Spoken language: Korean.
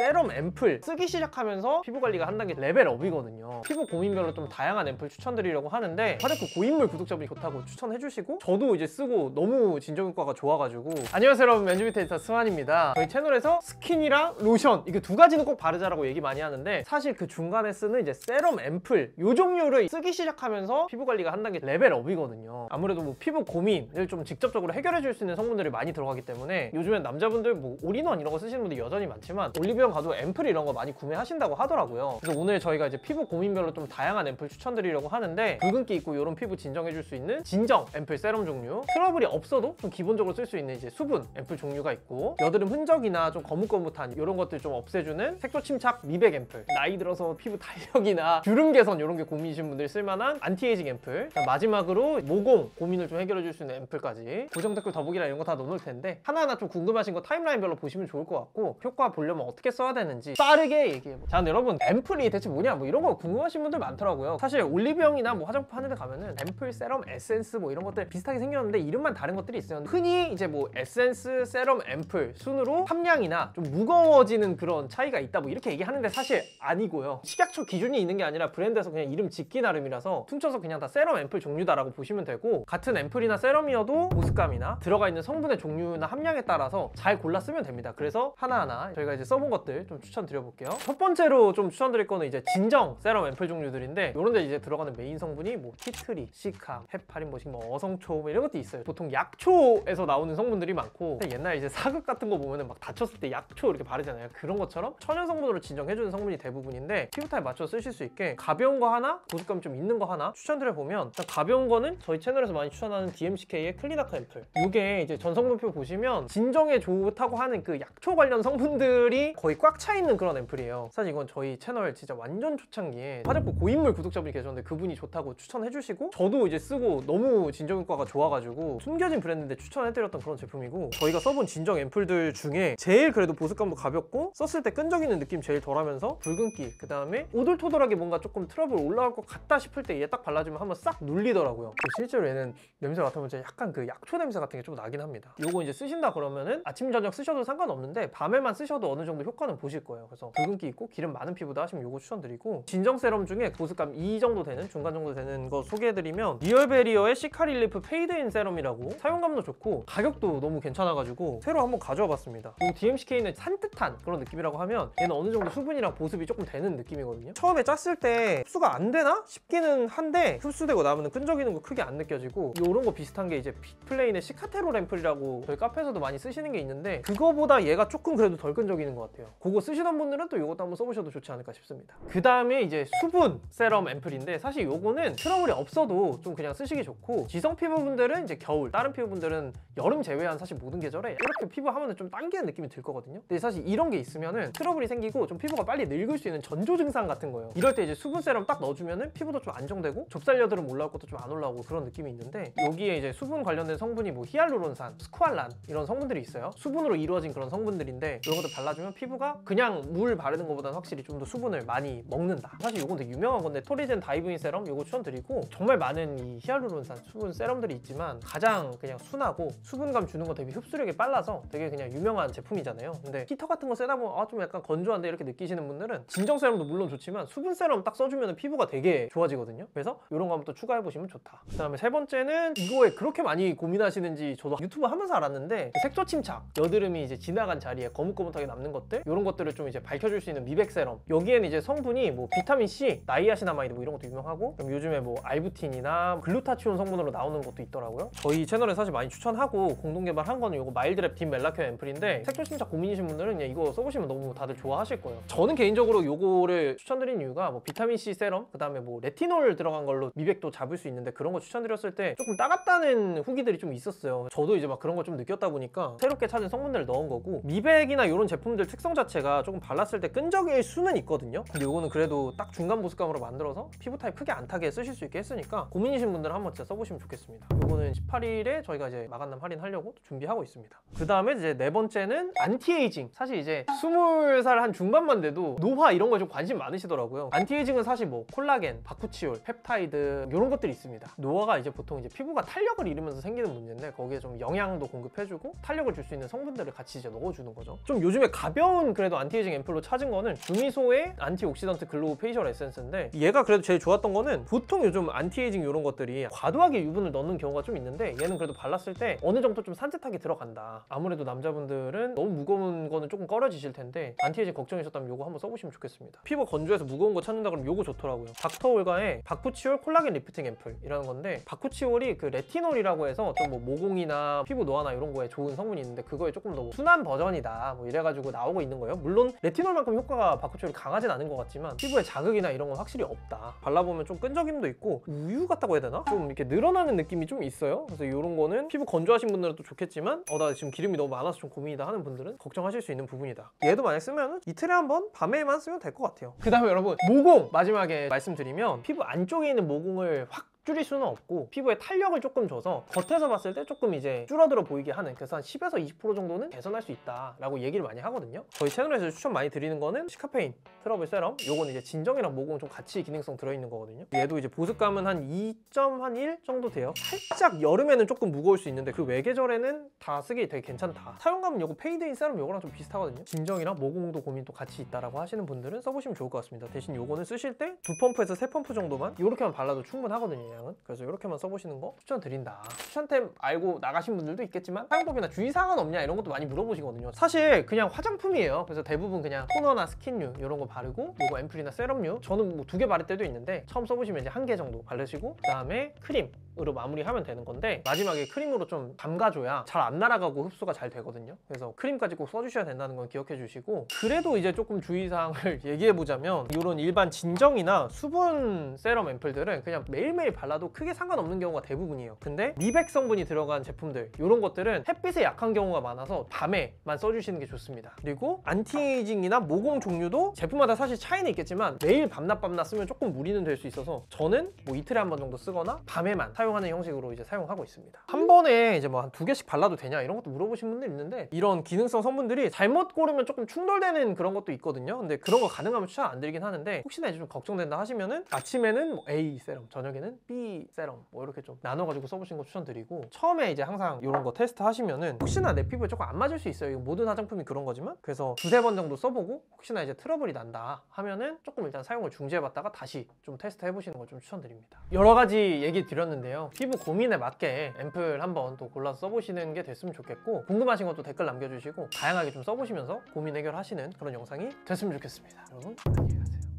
세럼 앰플 쓰기 시작하면서 피부 관리가 한 단계 레벨업이거든요. 피부 고민별로 좀 다양한 앰플 추천드리려고 하는데 화장품 고인물 구독자분이 좋다고 추천해주시고 저도 이제 쓰고 너무 진정효과가 좋아가지고. 안녕하세요 여러분, 맨즈뷰티 스완입니다. 저희 채널에서 스킨이랑 로션 이게 두 가지는 꼭 바르자라고 얘기 많이 하는데 사실 그 중간에 쓰는 이제 세럼 앰플 요 종류를 쓰기 시작하면서 피부 관리가 한 단계 레벨업이거든요. 아무래도 뭐 피부 고민을 좀 직접적으로 해결해 줄 수 있는 성분들이 많이 들어가기 때문에 요즘엔 남자분들 뭐 올인원 이런 거 쓰시는 분들 여전히 많지만 올리브영 가도 앰플 이런 거 많이 구매하신다고 하더라고요. 그래서 오늘 저희가 이제 피부 고민별로 좀 다양한 앰플 추천드리려고 하는데 붉은기 있고 이런 피부 진정해 줄 수 있는 진정 앰플 세럼 종류, 트러블이 없어도 좀 기본적으로 쓸 수 있는 이제 수분 앰플 종류가 있고, 여드름 흔적이나 좀 거뭇거뭇한 이런 것들 좀 없애주는 색소 침착 미백 앰플, 나이 들어서 피부 탄력이나 주름 개선 이런 게 고민이신 분들 쓸만한 안티에이징 앰플, 마지막으로 모공 고민을 좀 해결해 줄 수 있는 앰플까지 고정 댓글 더보기랑 이런 거 다 넣어놓을 텐데 하나하나 좀 궁금하신 거 타임라인별로 보시면 좋을 것 같고, 효과 보려면 어떻게 써야 되는지 빠르게 얘기해보자. 자, 근데 여러분 앰플이 대체 뭐냐 뭐 이런 거 궁금하신 분들 많더라고요. 사실 올리브영이나 뭐 화장품 하는 데 가면은 앰플, 세럼, 에센스 뭐 이런 것들 비슷하게 생겼는데 이름만 다른 것들이 있어요. 흔히 이제 뭐 에센스, 세럼, 앰플 순으로 함량이나 좀 무거워지는 그런 차이가 있다 뭐 이렇게 얘기하는데 사실 아니고요. 식약처 기준이 있는 게 아니라 브랜드에서 그냥 이름 짓기 나름이라서 퉁쳐서 그냥 다 세럼, 앰플 종류다라고 보시면 되고, 같은 앰플이나 세럼이어도 보습감이나 들어가 있는 성분의 종류나 함량에 따라서 잘 골라 쓰면 됩니다. 그래서 하나하나 저희가 이제 써본 것들 좀 추천드려볼게요. 첫 번째로 좀 추천드릴 거는 이제 진정 세럼 앰플 종류들인데, 이런 데 이제 들어가는 메인 성분이 뭐 티트리, 시캄, 헤파린, 뭐 어성초 뭐 이런 것도 있어요. 보통 약초에서 나오는 성분들이 많고, 옛날 이제 사극 같은 거 보면은 막 다쳤을 때 약초 이렇게 바르잖아요. 그런 것처럼 천연 성분으로 진정해주는 성분이 대부분인데 피부 타입 맞춰 쓰실 수 있게 가벼운 거 하나, 보습감 좀 있는 거 하나 추천드려보면, 가벼운 거는 저희 채널에서 많이 추천하는 DMCK의 클리나크 앰플. 이게 이제 전성분표 보시면 진정에 좋다고 하는 그 약초 관련 성분들이 거의 꽉 차 있는 그런 앰플이에요. 사실 이건 저희 채널 진짜 완전 초창기에 화장품 고인물 구독자분이 계셨는데 그분이 좋다고 추천해주시고 저도 이제 쓰고 너무 진정효과가 좋아가지고 숨겨진 브랜드인데 추천해드렸던 그런 제품이고, 저희가 써본 진정 앰플들 중에 제일 그래도 보습감도 가볍고 썼을 때 끈적이는 느낌 제일 덜하면서 붉은기, 그 다음에 오돌토돌하게 뭔가 조금 트러블 올라올 것 같다 싶을 때 얘 딱 발라주면 한번 싹 눌리더라고요. 실제로 얘는 냄새 맡아보면 약간 그 약초 냄새 같은 게 좀 나긴 합니다. 요거 이제 쓰신다 그러면은 아침 저녁 쓰셔도 상관없는데 밤에만 쓰셔도 어느 정도 효과는 보실 거예요. 그래서 붉은기 있고 기름 많은 피부다 하시면 요거 추천드리고, 진정 세럼 중에 보습감 2 정도 되는, 중간 정도 되는 거 소개해드리면 리얼베리어의 시카릴리프 페이드인 세럼이라고, 사용감도 좋고 가격도 너무 괜찮아가지고 새로 한번 가져와 봤습니다. 요 DMCK는 산뜻한 그런 느낌이라고 하면 얘는 어느 정도 수분이랑 보습이 조금 되는 느낌이거든요. 처음에 짰을 때 흡수가 안 되나 싶기는 한데 흡수되고 나면 끈적이는 거 크게 안 느껴지고, 요런 거 비슷한 게 이제 빅플레인의 시카테롤 앰플이라고 저희 카페에서도 많이 쓰시는 게 있는데 그거보다 얘가 조금 그래도 덜 끈적이는 것 같아요. 그거 쓰시던 분들은 또 요것도 한번 써보셔도 좋지 않을까 싶습니다. 그 다음에 이제 수분 세럼 앰플인데, 사실 요거는 트러블이 없어도 좀 그냥 쓰시기 좋고, 지성 피부분들은 이제 겨울, 다른 피부분들은 여름 제외한 사실 모든 계절에 이렇게 피부 하면은 좀 당기는 느낌이 들 거거든요. 근데 사실 이런 게 있으면은 트러블이 생기고 좀 피부가 빨리 늙을 수 있는 전조 증상 같은 거예요. 이럴 때 이제 수분 세럼 딱 넣어주면은 피부도 좀 안정되고 좁쌀 여드름 올라올 것도 좀 안 올라오고 그런 느낌이 있는데, 여기에 이제 수분 관련된 성분이 뭐 히알루론산, 스쿠알란 이런 성분들이 있어요. 수분으로 이루어진 그런 성분들인데 이런 것들 발라주면 피부가 그냥 물 바르는 것보다는 확실히 좀 더 수분을 많이 먹는다. 사실 이건 되게 유명한 건데 토리젠 다이브인 세럼 이거 추천드리고, 정말 많은 이 히알루론산 수분 세럼들이 있지만 가장 그냥 순하고 수분감 주는 거 되게 흡수력이 빨라서 되게 그냥 유명한 제품이잖아요. 근데 히터 같은 거 쓰다 보면 좀 약간 건조한데 이렇게 느끼시는 분들은 진정 세럼도 물론 좋지만 수분 세럼 딱 써주면 피부가 되게 좋아지거든요. 그래서 이런 거 한번 또 추가해보시면 좋다. 그 다음에 세 번째는 이거에 그렇게 많이 고민하시는지 저도 유튜브 하면서 알았는데, 색소 침착, 여드름이 이제 지나간 자리에 거뭇거뭇하게 남는 것들, 이런 것들을 좀 이제 밝혀줄 수 있는 미백 세럼. 여기에는 이제 성분이 뭐 비타민 C, 나이아신아마이드 뭐 이런 것도 유명하고, 그럼 요즘에 뭐 알부틴이나 글루타치온 성분으로 나오는 것도 있더라고요. 저희 채널에 사실 많이 추천하고 공동 개발한 거는 요거 마일드랩 딥 멜라케어 앰플인데, 색소 침착 고민이신 분들은 그냥 이거 써보시면 너무 다들 좋아하실 거예요. 저는 개인적으로 요거를 추천드린 이유가 뭐 비타민 C 세럼, 그 다음에 뭐 레티놀 들어간 걸로 미백도 잡을 수 있는데 그런 거 추천드렸을 때 조금 따갑다는 후기들이 좀 있었어요. 저도 이제 막 그런 거 좀 느꼈다 보니까 새롭게 찾은 성분들을 넣은 거고, 미백이나 이런 제품들 특성 자체가 조금 발랐을 때 끈적일 수는 있거든요. 근데 이거는 그래도 딱 중간 보습감으로 만들어서 피부 타입 크게 안 타게 쓰실 수 있게 했으니까 고민이신 분들은 한번 진짜 써보시면 좋겠습니다. 이거는 18일에 저희가 이제 마감남 할인하려고 준비하고 있습니다. 그 다음에 이제 네 번째는 안티에이징. 사실 이제 20살 한 중반만 돼도 노화 이런 거에 좀 관심 많으시더라고요. 안티에이징은 사실 뭐 콜라겐, 바쿠치올, 펩타이드 이런 것들이 있습니다. 노화가 이제 보통 이제 피부가 탄력을 잃으면서 생기는 문제인데 거기에 좀 영양도 공급해주고 탄력을 줄 수 있는 성분들을 같이 이제 넣어주는 거죠. 좀 요즘에 가벼운 조금 그래도 안티에이징 앰플로 찾은 거는 주미소의 안티옥시던트 글로우 페이셜 에센스인데, 얘가 그래도 제일 좋았던 거는 보통 요즘 안티에이징 이런 것들이 과도하게 유분을 넣는 경우가 좀 있는데 얘는 그래도 발랐을 때 어느 정도 좀 산뜻하게 들어간다. 아무래도 남자분들은 너무 무거운 거는 조금 꺼려지실 텐데 안티에이징 걱정이셨다면 이거 한번 써보시면 좋겠습니다. 피부 건조해서 무거운 거 찾는다 그러면 이거 좋더라고요. 닥터올가의 바쿠치올 콜라겐 리프팅 앰플이라는 건데, 바쿠치올이 그 레티놀이라고 해서 좀 뭐 모공이나 피부 노화나 이런 거에 좋은 성분이 있는데 그거에 조금 더 순한 버전이다 뭐 이래가지고 나오고 있는 거예요. 물론 레티놀만큼 효과가 바쿠치올이 강하진 않은 것 같지만 피부에 자극이나 이런 건 확실히 없다. 발라보면 좀 끈적임도 있고 우유 같다고 해야 되나? 좀 이렇게 늘어나는 느낌이 좀 있어요. 그래서 이런 거는 피부 건조하신 분들은 또 좋겠지만 나 지금 기름이 너무 많아서 좀 고민이다 하는 분들은 걱정하실 수 있는 부분이다. 얘도 만약 쓰면 이틀에 한 번 밤에만 쓰면 될 것 같아요. 그 다음에 여러분, 모공 마지막에 말씀드리면 피부 안쪽에 있는 모공을 확 줄일 수는 없고 피부에 탄력을 조금 줘서 겉에서 봤을 때 조금 이제 줄어들어 보이게 하는, 그래서 한 10에서 20% 정도는 개선할 수 있다라고 얘기를 많이 하거든요. 저희 채널에서 추천 많이 드리는 거는 시카페인 트러블 세럼, 요거는 이제 진정이랑 모공 좀 같이 기능성 들어있는 거거든요. 얘도 이제 보습감은 한 2.1 정도 돼요. 살짝 여름에는 조금 무거울 수 있는데 그 외계절에는 다 쓰기 되게 괜찮다. 사용감은 요거 페이드인 세럼 요거랑 좀 비슷하거든요. 진정이랑 모공도 고민도 같이 있다라고 하시는 분들은 써보시면 좋을 것 같습니다. 대신 요거는 쓰실 때 2펌프에서 3펌프 정도만 이렇게만 발라도 충분하거든요. 양은. 그래서 이렇게만 써보시는 거 추천드린다. 추천템 알고 나가신 분들도 있겠지만 사용법이나 주의사항은 없냐 이런 것도 많이 물어보시거든요. 사실 그냥 화장품이에요. 그래서 대부분 그냥 토너나 스킨류 이런 거 바르고 요거 앰플이나 세럼류, 저는 뭐 2개 바를 때도 있는데 처음 써보시면 이제 1개 정도 바르시고 그 다음에 크림으로 마무리하면 되는 건데, 마지막에 크림으로 좀 담가줘야 잘 안 날아가고 흡수가 잘 되거든요. 그래서 크림까지 꼭 써주셔야 된다는 건 기억해 주시고, 그래도 이제 조금 주의사항을 얘기해보자면 이런 일반 진정이나 수분 세럼 앰플들은 그냥 매일매일 발라도 크게 상관없는 경우가 대부분이에요. 근데 미백 성분이 들어간 제품들 이런 것들은 햇빛에 약한 경우가 많아서 밤에만 써주시는 게 좋습니다. 그리고 안티에이징이나 모공 종류도 제품마다 사실 차이는 있겠지만 매일 밤낮 쓰면 조금 무리는 될 수 있어서 저는 뭐 이틀에 한 번 정도 쓰거나 밤에만 사용하는 형식으로 이제 사용하고 있습니다. 한 번에 이제 뭐 한 2개씩 발라도 되냐 이런 것도 물어보신 분들 있는데, 이런 기능성 성분들이 잘못 고르면 조금 충돌되는 그런 것도 있거든요. 근데 그런 거 가능하면 추천 안 드리긴 하는데, 혹시나 이제 좀 걱정된다 하시면은 아침에는 뭐 A 세럼, 저녁에는 B 세럼 뭐 이렇게 좀 나눠가지고 써보시는 거 추천드리고, 처음에 이제 항상 이런 거 테스트 하시면은 혹시나 내 피부에 조금 안 맞을 수 있어요. 모든 화장품이 그런 거지만, 그래서 2-3번 정도 써보고 혹시나 이제 트러블이 난다 하면은 조금 일단 사용을 중지해봤다가 다시 좀 테스트 해보시는 걸 좀 추천드립니다. 여러 가지 얘기 드렸는데요. 피부 고민에 맞게 앰플 한번 또 골라서 써보시는 게 됐으면 좋겠고, 궁금하신 것도 댓글 남겨주시고 다양하게 좀 써보시면서 고민 해결하시는 그런 영상이 됐으면 좋겠습니다. 여러분 안녕히 가세요.